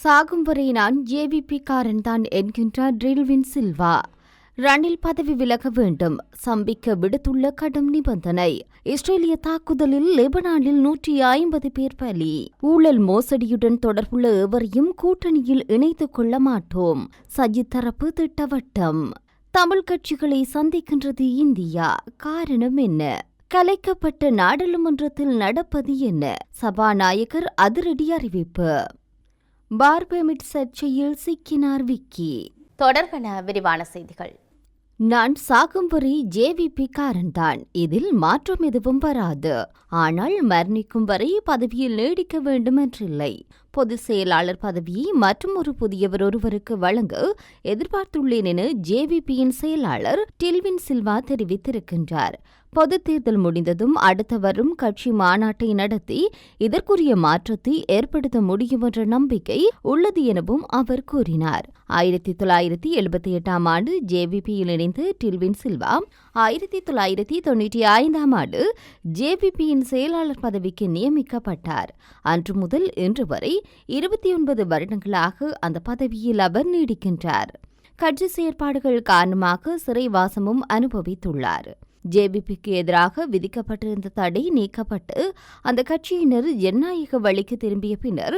சாகும் வரை நான் ஜேவிபி காரன் தான் என்கின்றார் ட்ரில்வின் சில்வா. ரணில் பதவி விலக வேண்டும். சம்பிக்க விடுத்துள்ள கடும் நிபந்தனை. இஸ்ரேலிய தாக்குதலில் லெபனானில் 150 பேர் பலி. ஊழல் மோசடியுடன் தொடர்புள்ள எவரையும் கூட்டணியில் இணைத்துக் கொள்ள மாட்டோம். சஜித் தரப்பு திட்டவட்டம். தமிழ் கட்சிகளை சந்திக்கின்றது இந்தியா. காரணம் என்ன? கலைக்கப்பட்ட நாடாளுமன்றத்தில் நடப்பது என்ன? சபாநாயகர் அதிரடி அறிவிப்பு. பார் பெர்மிட் சர்ச்சையில் சிக்கினார் விக்கி. தொடர்பான விரிவான செய்திகள். நான் சாகும் வரை ஜேவிபி காரன்தான். இதில் மாற்றம் எதுவும் வராது. ஆனால் மரணிக்கும் வரை பதவியில் நீடிக்க வேண்டும் என்றில்லை. பொதுச் செயலாளர் பதவியை மற்றும் ஒரு புதியவர் ஒருவருக்கு வழங்க எதிர்பார்த்துள்ளேன் என ஜேவிபியின் செயலாளர் டில்வின் சில்வா தெரிவித்திருக்கின்றார். பொதுத் தேர்தல் முடிந்ததும் அடுத்த வரும் கட்சி மாநாட்டை நடத்தி இதற்குரிய மாற்றத்தை ஏற்படுத்த முடியும் என்ற நம்பிக்கை உள்ளது எனவும் அவர் கூறினார். 1978 ஆண்டு ஜேவிபியில் இணைந்த டில்வின் சில்வா 1995 ஆண்டு ஜேவிபியின் செயலாளர் பதவிக்கு நியமிக்கப்பட்டார். அன்று முதல் இன்று வரை 29 வருடங்களாக அந்த பதவியில் அவர் நீடிக்கின்றார். கட்சி செயற்பாடுகள் காரணமாக சிறைவாசமும் அனுபவித்துள்ளார். ஜேவிபிக்கு எதிராக விதிக்கப்பட்டிருந்த தடை நீக்கப்பட்டு அந்த கட்சியினர் ஜனநாயக வழிக்கு திரும்பிய பின்னர்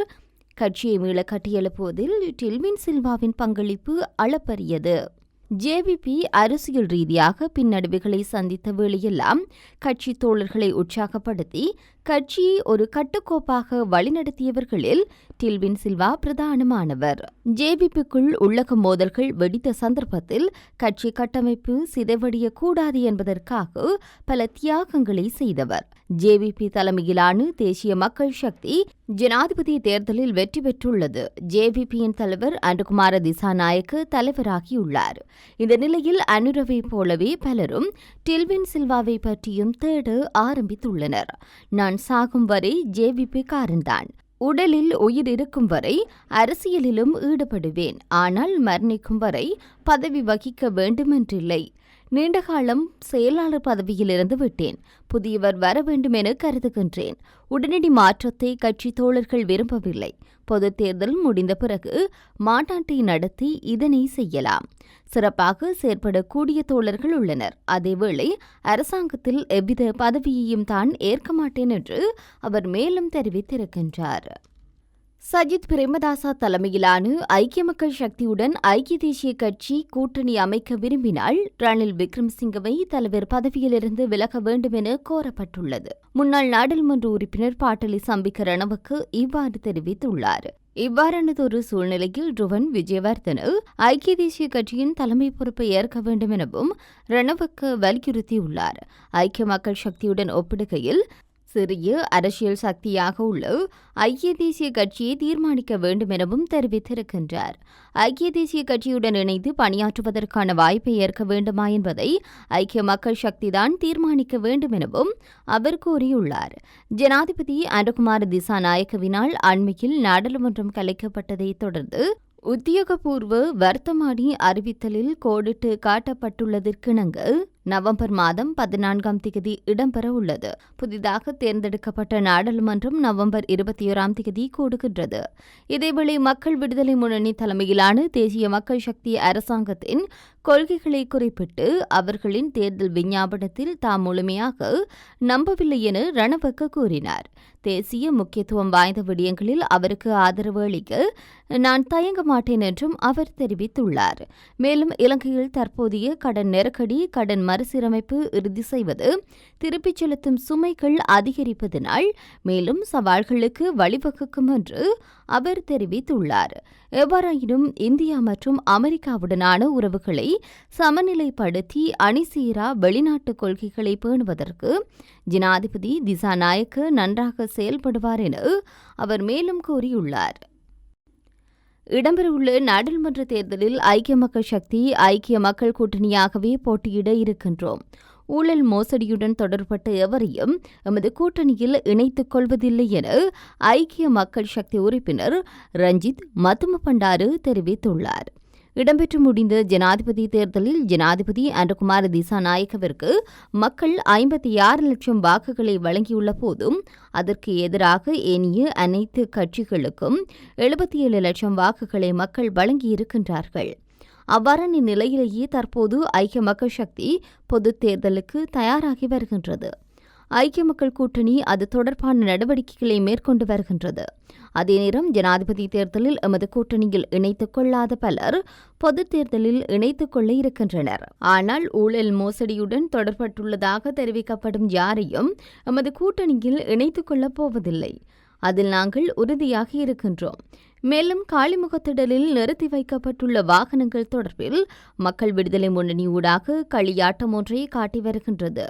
கட்சியை மீள கட்டியெழுப்புவதில் டில்வின் சில்வாவின் பங்களிப்பு அளப்பரியது. ஜேவிபி அரசியல் ரீதியாக பின்னடைவுகளை சந்தித்த வேளையெல்லாம் கட்சி தோழர்களை உற்சாகப்படுத்தி கட்சியை ஒரு கட்டுக்கோப்பாக வழிநடத்தியவர்களில் டில்வின் சில்வா பிரதானமானவர். ஜேவிபிக்குள் உள்ளக மோதல்கள் வெடித்த சந்தர்ப்பத்தில் கட்சி கட்டமைப்பு சிதைவடையக்கூடாது என்பதற்காக பல தியாகங்களை செய்தவர். ஜேவிபி தலைமையிலான தேசிய மக்கள் சக்தி ஜனாதிபதி தேர்தலில் வெற்றி பெற்றுள்ளது. ஜேவிபியின் தலைவர் அனுகுமார திசாநாயக்க தலைவராகியுள்ளார். இந்த நிலையில் அனுரவை போலவே பலரும் டில்வின் சில்வாவை பற்றியும் தேட ஆரம்பித்துள்ளனர். நான் சாகும் வரை ஜேவிபி காரன்தான். உடலில் உயிர் இருக்கும் வரை அரசியலிலும் ஈடுபடுவேன். ஆனால் மரணிக்கும் வரை பதவி வகிக்க வேண்டுமென்றில்லை. நீண்டகாலம் செயலாளர் பதவியிலிருந்து விட்டேன். புதியவர் வர வேண்டும் என கருதுகின்றேன். உடனடி மாற்றத்தை கட்சி தோழர்கள் விரும்பவில்லை. பொதுத் தேர்தல் முடிந்த பிறகு மாநாட்டை நடத்தி இதனை செய்யலாம். சிறப்பாக செயற்படக்கூடிய தோழர்கள் உள்ளனர். அதேவேளை அரசாங்கத்தில் எவ்வித பதவியையும் தான் ஏற்க மாட்டேன் என்று அவர் மேலும் தெரிவித்திருக்கின்றார். சஜித் பிரேமதாசா தலைமையிலான ஐக்கிய மக்கள் சக்தியுடன் ஐக்கிய தேசிய கட்சி கூட்டணி அமைக்க விரும்பினால் ரணில் விக்ரமசிங்கவை தலைவர் பதவியிலிருந்து விலக வேண்டும் என கோரப்பட்டுள்ளது. முன்னாள் நாடாளுமன்ற உறுப்பினர் பாட்டலி சம்பிக்க ரணவுக்கு இவ்வாறு தெரிவித்துள்ளார். இவ்வாறானதொரு சூழ்நிலையில் ருவன் விஜயவர்தன ஐக்கிய தேசிய கட்சியின் தலைமை பொறுப்பை ஏற்க வேண்டும் எனவும் ரணவுக்கு வலியுறுத்தியுள்ளார். ஐக்கிய மக்கள் சக்தியுடன் ஒப்பிடுகையில் சிறிய அரசியல் சக்தியாக உள்ள ஐக்கிய தேசிய கட்சியை தீர்மானிக்க வேண்டும் எனவும் தெரிவித்திருக்கின்றார். ஐக்கிய தேசிய கட்சியுடன் இணைந்து பணியாற்றுவதற்கான வாய்ப்பை ஏற்க வேண்டுமா என்பதை ஐக்கிய மக்கள் சக்திதான் தீர்மானிக்க வேண்டும் எனவும் அவர் கூறியுள்ளார். ஜனாதிபதி அனுகுமார திசாநாயக்கவினால் அண்மையில் நாடாளுமன்றம் கலைக்கப்பட்டதைத் தொடர்ந்து உத்தியோகபூர்வ வர்த்தமானி அறிவித்தலில் கோடிட்டு காட்டப்பட்டுள்ளதற்கிணங்க நவம்பர் மாதம் 14ஆம் தேதி இடம்பெற உள்ளது. புதிதாக தேர்ந்தெடுக்கப்பட்ட நாடாளுமன்றம் நவம்பர் 21ஆம் தேதி கூடுகின்றது. இதேவேளை மக்கள் விடுதலை முன்னணி தலைமையிலான தேசிய மக்கள் சக்தி அரசாங்கத்தின் கொள்கைகளை குறிப்பிட்டு அவர்களின் தேர்தல் விஞ்ஞாபனத்தில் தாம் முழுமையாக நம்பவில்லை என ரணவக்க கூறினார். தேசிய முக்கியத்துவம் வாய்ந்த விடயங்களில் அவருக்கு ஆதரவு அளிக்க நான் தயங்க மாட்டேன் என்றும் அவர் தெரிவித்துள்ளார். மேலும் இலங்கையில் தற்போதைய கடன் நெருக்கடி, கடன் மறுசீரமைப்பு இறுதி செய்வது, திருப்பிச் செலுத்தும் சுமைகள் அதிகரிப்பதனால் மேலும் சவால்களுக்கு வழிவகுக்கும் என்று அவர் தெரிவித்துள்ளார். எவ்வாறாயினும் இந்தியா மற்றும் அமெரிக்காவுடனான உறவுகளை சமநிலைப்படுத்தி அணிசீரா வெளிநாட்டு கொள்கைகளை பேணுவதற்கு ஜனாதிபதி திசாநாயக்க நன்றாக செயல்படுவார் என அவர் மேலும் கூறியுள்ளார். இடம்பெறவுள்ள நாடாளுமன்ற தேர்தலில் ஐக்கிய மக்கள் சக்தி ஐக்கிய மக்கள் கூட்டணியாகவே போட்டியிட இருக்கின்றோம். ஊழல் மோசடியுடன் தொடர்பட்ட எவரையும் எமது கூட்டணியில் இணைத்துக் கொள்வதில்லை என ஐக்கிய மக்கள் சக்தி உறுப்பினர் ரஞ்சித் மத்தும பண்டாரு தெரிவித்துள்ளார். இடம்பெற்று முடிந்த ஜனாதிபதி தேர்தலில் ஜனாதிபதி அன்றகுமார திசாநாயக்கவிற்கு மக்கள் 56 லட்சம் வாக்குகளை வழங்கியுள்ள போதும் அதற்கு எதிராக ஏனைய அனைத்து கட்சிகளுக்கும் 77 லட்சம் வாக்குகளை மக்கள் வழங்கியிருக்கின்றார்கள். அவ்வாறான நிலையிலேயே தற்போது ஐக்கிய மக்கள் சக்தி பொதுத் தேர்தலுக்கு தயாராகி வருகின்றது. ஐக்கிய மக்கள் கூட்டணி அது தொடர்பான நடவடிக்கைகளை மேற்கொண்டு வருகின்றது. அதே நேரம் ஜனாதிபதி தேர்தலில் எமது கூட்டணியில் இணைத்துக் கொள்ளாத பலர் பொதுத் தேர்தலில் இணைத்துக் கொள்ள இருக்கின்றனர். ஆனால் ஊழல் மோசடியுடன் தொடர்பட்டுள்ளதாக தெரிவிக்கப்படும் யாரையும் எமது கூட்டணியில் இணைத்துக் கொள்ளப் போவதில்லை. அதில் நாங்கள் உறுதியாக இருக்கின்றோம். மேலும் காளிமுகத்திடலில் நிறுத்தி வைக்கப்பட்டுள்ள வாகனங்கள் தொடர்பில் மக்கள் விடுதலை முன்னணி ஊடாக களியாட்டம் ஒன்றை காட்டி வருகின்றது.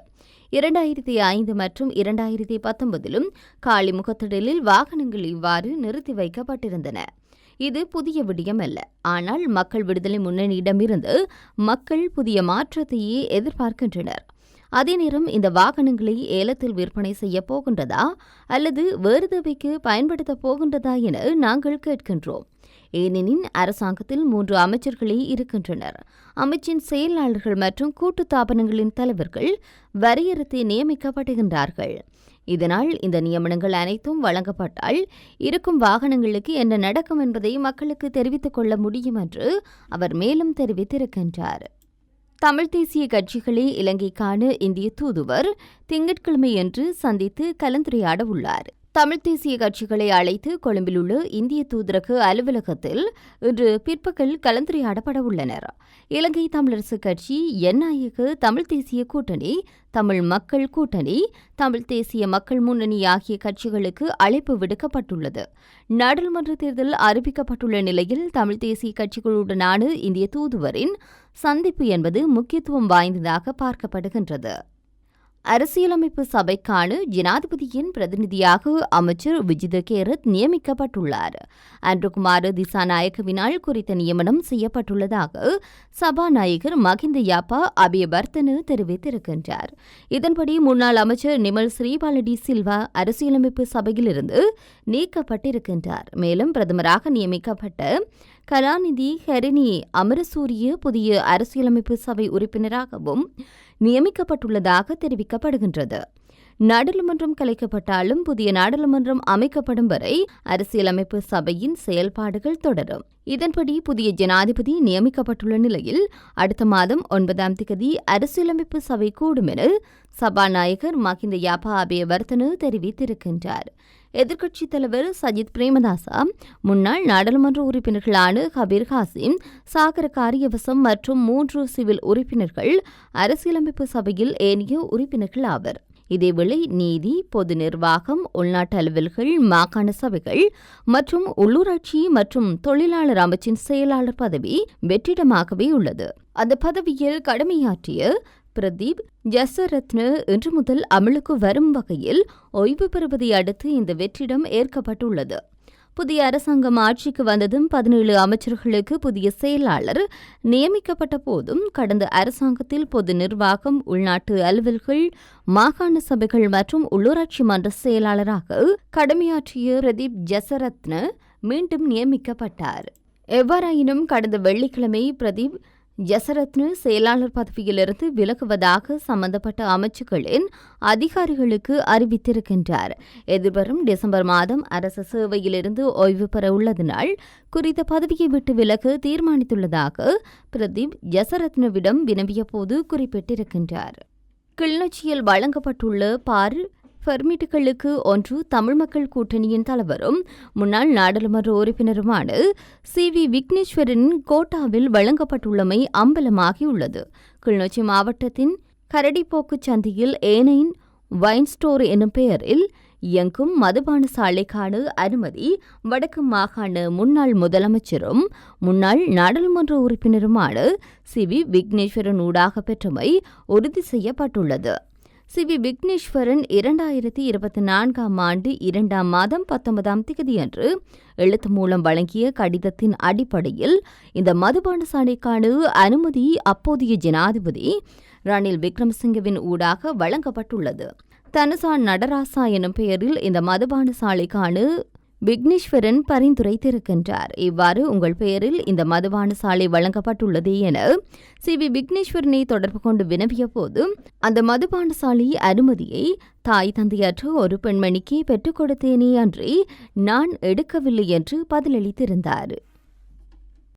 2005 மற்றும் 2019 காளிமுகத்திடலில் வாகனங்கள் இவ்வாறு நிறுத்தி வைக்கப்பட்டிருந்தன. இது புதிய விடயமல்ல. ஆனால் மக்கள் விடுதலை முன்னணியிடமிருந்து மக்கள் புதிய மாற்றத்தையே எதிர்பார்க்கின்றனர். அதே நேரம் இந்த வாகனங்களை ஏலத்தில் விற்பனை செய்ய போகின்றதா அல்லது வேறு தேவைக்கு பயன்படுத்தப் போகின்றதா என நாங்கள் கேட்கின்றோம். ஏனெனில் அரசாங்கத்தில் 3 அமைச்சர்களே இருக்கின்றனர். அமைச்சின் செயலாளர்கள் மற்றும் கூட்டு தாபனங்களின் தலைவர்கள் வரையறுத்து நியமிக்கப்படுகின்றார்கள். இதனால் இந்த நியமனங்கள் அனைத்தும் வழங்கப்பட்டால் இருக்கும் வாகனங்களுக்கு என்ன நடக்கும் என்பதை மக்களுக்கு தெரிவித்துக் கொள்ள முடியும் என்று அவர் மேலும் தெரிவித்திருக்கின்றார். தமிழ் தேசிய கட்சிகளை இலங்கைக்கான இந்திய தூதுவர் திங்கட்கிழமையன்று சந்தித்து கலந்துரையாட உள்ளார். தமிழ் தேசிய கட்சிகளை அழைத்து கொழும்பில் உள்ள இந்திய தூதரக அலுவலகத்தில் இன்று பிற்பகல் கலந்துரையாடப்பட உள்ளனர். இலங்கை தமிழரசு கட்சி, என்ஐஏக்கு தமிழ் தேசிய கூட்டணி, தமிழ் மக்கள் கூட்டணி, தமிழ் தேசிய மக்கள் முன்னணி ஆகிய கட்சிகளுக்கு அழைப்பு விடுக்கப்பட்டுள்ளது. நாடாளுமன்ற தேர்தல் அறிவிக்கப்பட்டுள்ள நிலையில் தமிழ் தேசிய கட்சிகளுடனான இந்திய தூதுவரின் சந்திப்பு என்பது முக்கியத்துவம் வாய்ந்ததாக பார்க்கப்படுகின்றது. அரசியலமைப்பு சபைக்கான ஜனாதிபதியின் பிரதிநிதியாக அமைச்சர் விஜித கேரத் நியமிக்கப்பட்டுள்ளார். அன்றகுமார திசாநாயக்கவினால் குறித்த நியமனம் செய்யப்பட்டுள்ளதாக சபாநாயகர் மகிந்த யாப்பா அபயவர்தன தெரிவித்திருக்கின்றார். இதன்படி முன்னாள் அமைச்சர் நிமல் ஸ்ரீபாலடி சில்வா அரசியலமைப்பு சபையிலிருந்து நீக்கப்பட்டிருக்கின்றார். மேலும் பிரதமராக நியமிக்கப்பட்ட கலாநிதி ஹரிணி அமரசூரிய புதிய அரசியலமைப்பு சபை உறுப்பினராகவும் நியமிக்கப்பட்டுள்ளதாக தெரிவிக்கப்படுகின்றது. நாடாளுமன்றம் கலைக்கப்பட்டாலும் புதிய நாடாளுமன்றம் அமைக்கப்படும் வரை அரசியலமைப்பு சபையின் செயல்பாடுகள் தொடரும். இதன்படி புதிய ஜனாதிபதி நியமிக்கப்பட்டுள்ள நிலையில் அடுத்த மாதம் 9ஆம் தேதி அரசியலமைப்பு சபை கூடும் என சபாநாயகர் மகிந்த யாப்பா அபயவர்தன தெரிவித்திருக்கின்றார். எதிர்க்கட்சித் தலைவர் சஜித் பிரேமதாசா, முன்னாள் நாடாளுமன்ற உறுப்பினர்களான கபீர் ஹாசிம், சாகர காரியவசம் மற்றும் 3 சிவில் உறுப்பினர்கள் அரசியலமைப்பு சபையில் ஏனைய உறுப்பினர்கள் ஆவர். இதேவேளை நீதி, பொது நிர்வாகம், உள்நாட்டு அலுவல்கள், மாகாண சபைகள் மற்றும் உள்ளூராட்சி மற்றும் தொழிலாளர் அமைச்சின் செயலாளர் பதவி வெற்றிடமாகவே உள்ளது. அந்த பதவியில் கடமையாற்றிய பிரதீப் ஜசரத்ன இன்று முதல் அமலுக்கு வரும் வகையில் ஓய்வு பெறுவதை அடுத்து இந்த வெற்றிடம் ஏற்கப்பட்டுள்ளது. புதிய அரசாங்கம் ஆட்சிக்கு வந்ததும் 17 அமைச்சர்களுக்கு புதிய செயலாளர் நியமிக்கப்பட்ட போதும் கடந்த அரசாங்கத்தில் பொது நிர்வாகம், உள்நாட்டு அலுவல்கள், மாகாண சபைகள் மற்றும் உள்ளூராட்சி மன்ற செயலாளராக கடமையாற்றிய பிரதீப் ஜசரத்ன மீண்டும் நியமிக்கப்பட்டார். எவ்வாறாயினும் கடந்த வெள்ளிக்கிழமை பிரதீப் ஜசரத்ன செயலாளர் பதவியிலிருந்து விலகுவதாக சம்பந்தப்பட்ட அமைச்சுக்களின் அதிகாரிகளுக்கு அறிவித்திருக்கின்றார். எதிர்வரும் டிசம்பர் மாதம் அரசு சேவையிலிருந்து ஓய்வு பெற உள்ளதனால் குறித்த பதவியை விட்டு விலக தீர்மானித்துள்ளதாக பிரதீப் ஜசரத்னவிடம் வினவிய போது குறிப்பிட்டிருக்கின்றார். கிளிநொச்சியில் வழங்கப்பட்டுள்ள பெர்மிட்டுகளுக்கு ஒன்று தமிழ் மக்கள் கூட்டணியின் தலைவரும் முன்னாள் நாடாளுமன்ற உறுப்பினருமான சி.வி. விக்னேஸ்வரனின் கோட்டாவில் வழங்கப்பட்டுள்ளமை அம்பலமாகியுள்ளது. கிளிநொச்சி மாவட்டத்தின் கரடிப்போக்கு சந்தையில் ஏனைன் வைன் ஸ்டோர் எனும் பெயரில் இயங்கும் மதுபான சாலைக்கான அனுமதி வடக்கு மாகாண முன்னாள் முதலமைச்சரும் முன்னாள் நாடாளுமன்ற உறுப்பினருமான சி.வி. விக்னேஸ்வரன் ஊடாக பெற்றமை உறுதி செய்யப்பட்டுள்ளது. சி.வி. விக்னேஸ்வரன் 2024ஆம் ஆண்டு 2ஆம் மாதம் 19ஆம் தேதியன்று எழுத்து மூலம் வழங்கிய கடிதத்தின் அடிப்படையில் இந்த மதுபான சாலைக்கான அனுமதி அப்போதைய ஜனாதிபதி ரணில் விக்ரமசிங்கவின் ஊடாக வழங்கப்பட்டுள்ளது. தனுசா நடராசா எனும் பெயரில் இந்த மதுபான சாலைக்கான விக்னேஸ்வரன் பரிந்துரைத்திருக்கின்றார். இவ்வாறு உங்கள் பெயரில் இந்த மதுபான சாலை வழங்கப்பட்டுள்ளது என சி.வி. விக்னேஸ்வரனை தொடர்பு கொண்டு வினவிய போது அந்த மதுபான சாலை அனுமதியை தாய் தந்தையற்ற ஒரு பெண்மணிக்கு பெற்றுக் கொடுத்தேனே அன்றி நான் எடுக்கவில்லை என்று பதிலளித்திருந்தார்.